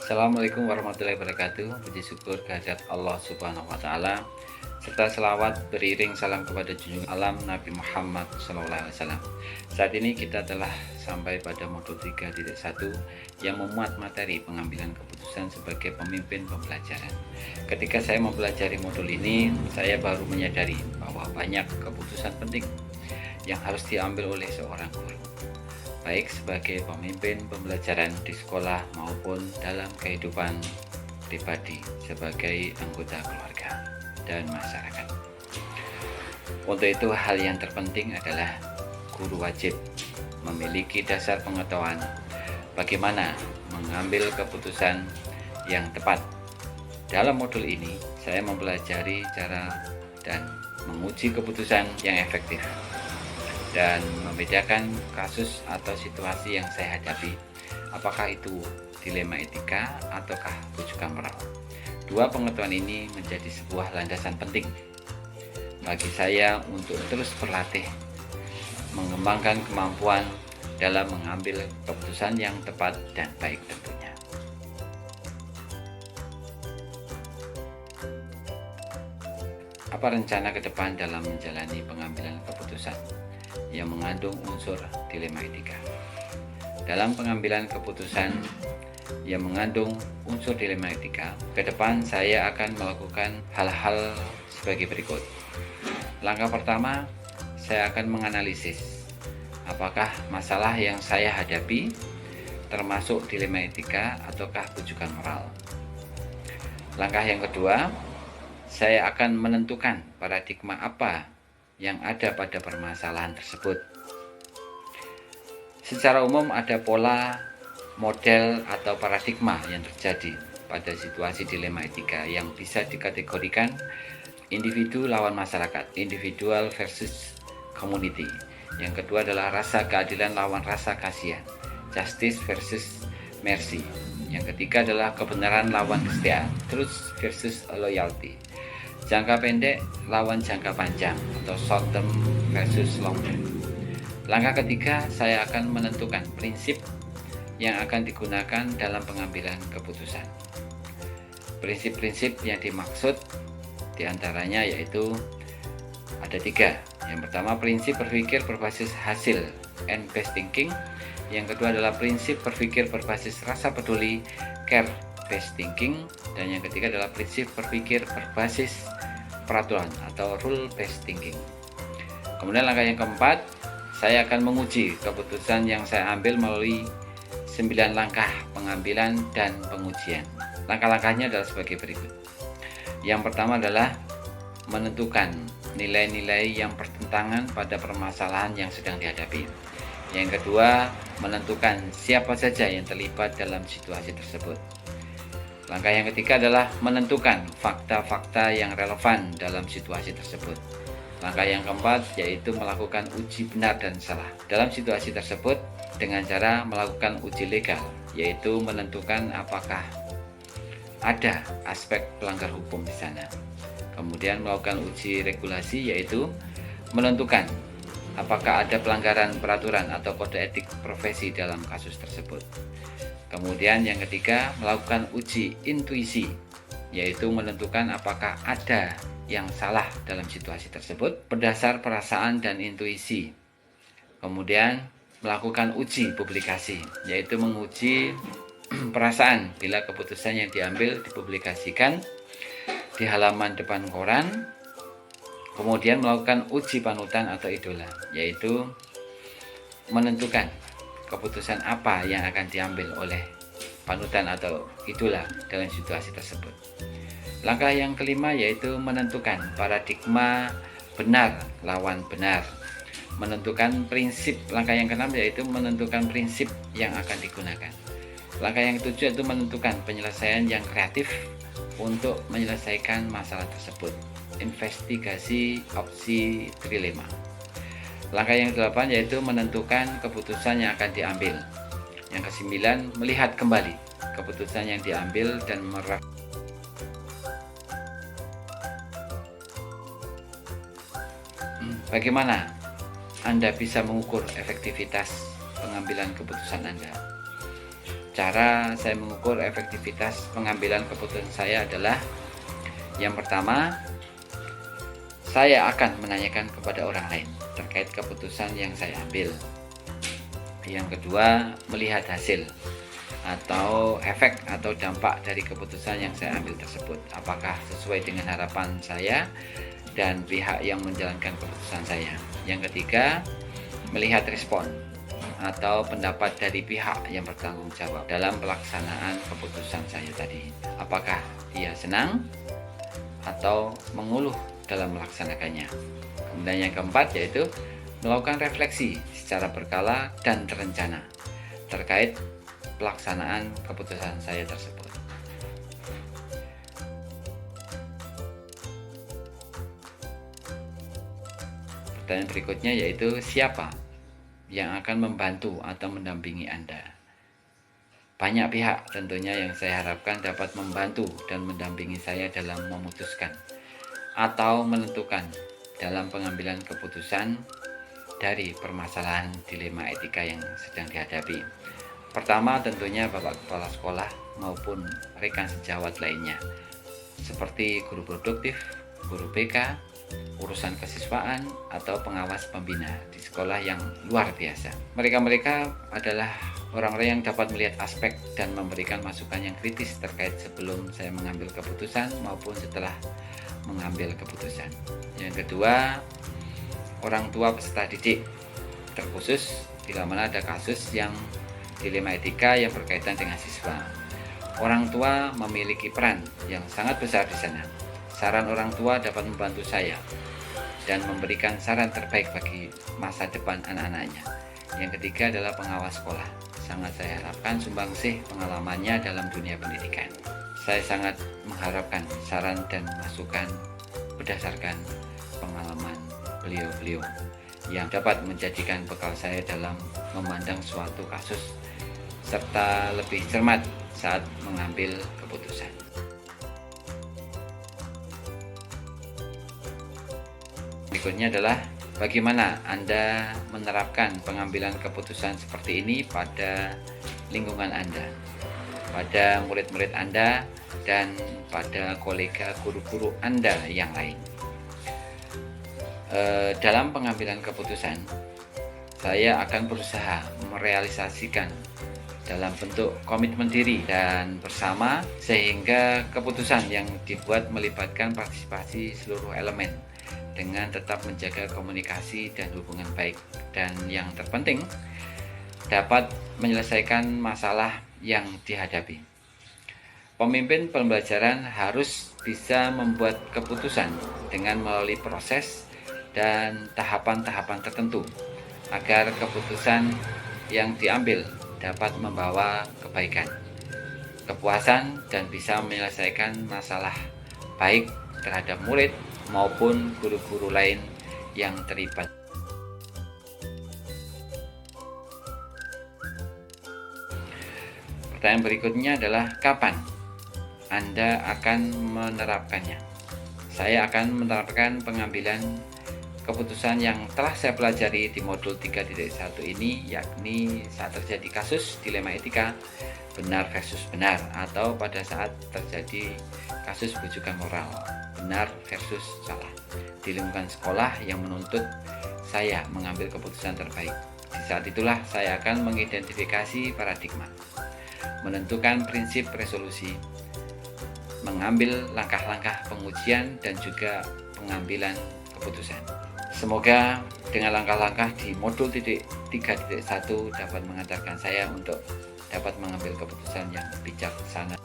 Assalamualaikum warahmatullahi wabarakatuh. Puji syukur kehadirat Allah Subhanahu wa taala serta selawat beriring salam kepada junjungan alam Nabi Muhammad SAW. Saat ini kita telah sampai pada modul 3.1 yang memuat materi pengambilan keputusan sebagai pemimpin pembelajaran. Ketika saya mempelajari modul ini, saya baru menyadari bahwa banyak keputusan penting yang harus diambil oleh seorang guru, baik sebagai pemimpin pembelajaran di sekolah maupun dalam kehidupan pribadi sebagai anggota keluarga dan masyarakat. Untuk itu, hal yang terpenting adalah guru wajib memiliki dasar pengetahuan bagaimana mengambil keputusan yang tepat. Dalam modul ini, saya mempelajari cara dan menguji keputusan yang efektif dan membedakan kasus atau situasi yang saya hadapi, apakah itu dilema etika ataukah rujukan moral. Dua pengetahuan ini menjadi sebuah landasan penting bagi saya untuk terus berlatih, mengembangkan kemampuan dalam mengambil keputusan yang tepat dan baik tentunya. Apa rencana ke depan dalam menjalani pengambilan keputusan yang mengandung unsur dilema etika? Dalam pengambilan keputusan yang mengandung unsur dilema etika, ke depan saya akan melakukan hal-hal sebagai berikut. Langkah pertama, saya akan menganalisis apakah masalah yang saya hadapi termasuk dilema etika ataukah rujukan moral. Langkah yang kedua, saya akan menentukan paradigma apa yang ada pada permasalahan tersebut. Secara umum ada pola, model, atau paradigma yang terjadi pada situasi dilema etika yang bisa dikategorikan individu lawan masyarakat, individual versus community. Yang kedua adalah rasa keadilan lawan rasa kasihan, justice versus mercy. Yang ketiga adalah kebenaran lawan kesetiaan, truth versus loyalty. Jangka pendek lawan jangka panjang atau short term versus long term. Langkah ketiga, saya akan menentukan prinsip yang akan digunakan dalam pengambilan keputusan. Prinsip-prinsip yang dimaksud diantaranya yaitu ada 3. Yang pertama, prinsip berpikir berbasis hasil and based thinking. Yang kedua adalah prinsip berpikir berbasis rasa peduli, care based thinking. Dan yang ketiga adalah prinsip berpikir berbasis peraturan atau rule based thinking. Kemudian langkah yang keempat, saya akan menguji keputusan yang saya ambil melalui 9 langkah pengambilan dan pengujian. Langkah-langkahnya adalah sebagai berikut. Yang pertama adalah menentukan nilai-nilai yang bertentangan pada permasalahan yang sedang dihadapi. Yang kedua, menentukan siapa saja yang terlibat dalam situasi tersebut. Langkah yang ketiga adalah menentukan fakta-fakta yang relevan dalam situasi tersebut. Langkah yang keempat yaitu melakukan uji benar dan salah dalam situasi tersebut dengan cara melakukan uji legal, yaitu menentukan apakah ada aspek pelanggar hukum di sana. Kemudian melakukan uji regulasi, yaitu menentukan apakah ada pelanggaran peraturan atau kode etik profesi dalam kasus tersebut. Kemudian yang ketiga, melakukan uji intuisi, yaitu menentukan apakah ada yang salah dalam situasi tersebut berdasar perasaan dan intuisi. Kemudian melakukan uji publikasi, yaitu menguji perasaan bila keputusan yang diambil dipublikasikan di halaman depan koran. Kemudian melakukan uji panutan atau idola, yaitu menentukan keputusan apa yang akan diambil oleh panutan atau idola dalam situasi tersebut. Langkah yang kelima yaitu menentukan paradigma benar lawan benar. Menentukan prinsip. Langkah yang keenam yaitu menentukan prinsip yang akan digunakan. Langkah yang ketujuh yaitu menentukan penyelesaian yang kreatif untuk menyelesaikan masalah tersebut. Investigasi opsi trilema. Langkah yang kedelapan yaitu menentukan keputusan yang akan diambil. Yang kesembilan, melihat kembali keputusan yang diambil dan bagaimana Anda bisa mengukur efektivitas pengambilan keputusan Anda? Cara saya mengukur efektivitas pengambilan keputusan saya adalah, yang pertama, saya akan menanyakan kepada orang lain terkait keputusan yang saya ambil. Yang kedua, melihat hasil atau efek atau dampak dari keputusan yang saya ambil tersebut, apakah sesuai dengan harapan saya dan pihak yang menjalankan keputusan saya. Yang ketiga, melihat respon atau pendapat dari pihak yang bertanggung jawab dalam pelaksanaan keputusan saya tadi, apakah dia senang atau mengeluh dalam melaksanakannya. Kemudian yang keempat yaitu melakukan refleksi secara berkala dan terencana terkait pelaksanaan keputusan saya tersebut. Pertanyaan berikutnya yaitu, siapa yang akan membantu atau mendampingi Anda? Banyak pihak tentunya yang saya harapkan dapat membantu dan mendampingi saya dalam memutuskan atau menentukan dalam pengambilan keputusan dari permasalahan dilema etika yang sedang dihadapi. Pertama, tentunya Bapak Kepala Sekolah maupun rekan sejawat lainnya, seperti guru produktif, guru BK, urusan kesiswaan, atau pengawas pembina di sekolah yang luar biasa. Mereka adalah orang-orang yang dapat melihat aspek dan memberikan masukan yang kritis terkait sebelum saya mengambil keputusan maupun setelah mengambil keputusan. Yang kedua, orang tua peserta didik, terkhusus bila mana ada kasus yang dilema etika yang berkaitan dengan siswa. Orang tua memiliki peran yang sangat besar di sana. Saran orang tua dapat membantu saya dan memberikan saran terbaik bagi masa depan anak-anaknya. Yang ketiga adalah pengawas sekolah. Sangat saya harapkan sumbangsih pengalamannya dalam dunia pendidikan. Saya sangat mengharapkan saran dan masukan berdasarkan pengalaman beliau-beliau yang dapat menjadikan bekal saya dalam memandang suatu kasus serta lebih cermat saat mengambil keputusan. Berikutnya adalah bagaimana Anda menerapkan pengambilan keputusan seperti ini pada lingkungan Anda, pada murid-murid Anda, dan pada kolega guru-guru Anda yang lain. Dalam pengambilan keputusan, saya akan berusaha merealisasikan dalam bentuk komitmen diri dan bersama, sehingga keputusan yang dibuat melibatkan partisipasi seluruh elemen dengan tetap menjaga komunikasi dan hubungan baik, dan yang terpenting dapat menyelesaikan masalah yang dihadapi. Pemimpin pembelajaran harus bisa membuat keputusan dengan melalui proses dan tahapan-tahapan tertentu agar keputusan yang diambil dapat membawa kebaikan, kepuasan, dan bisa menyelesaikan masalah baik terhadap murid maupun guru-guru lain yang terlibat. Pertanyaan berikutnya adalah, kapan Anda akan menerapkannya? Saya akan menerapkan pengambilan keputusan yang telah saya pelajari di modul 3.1 ini, yakni saat terjadi kasus dilema etika benar versus benar, atau pada saat terjadi kasus bujukan moral benar versus salah di lingkungan sekolah yang menuntut saya mengambil keputusan terbaik. Di saat itulah saya akan mengidentifikasi paradigma, menentukan prinsip resolusi, mengambil langkah-langkah pengujian, dan juga pengambilan keputusan. Semoga dengan langkah-langkah di modul 3.1 dapat mengantarkan saya untuk dapat mengambil keputusan yang bijaksana.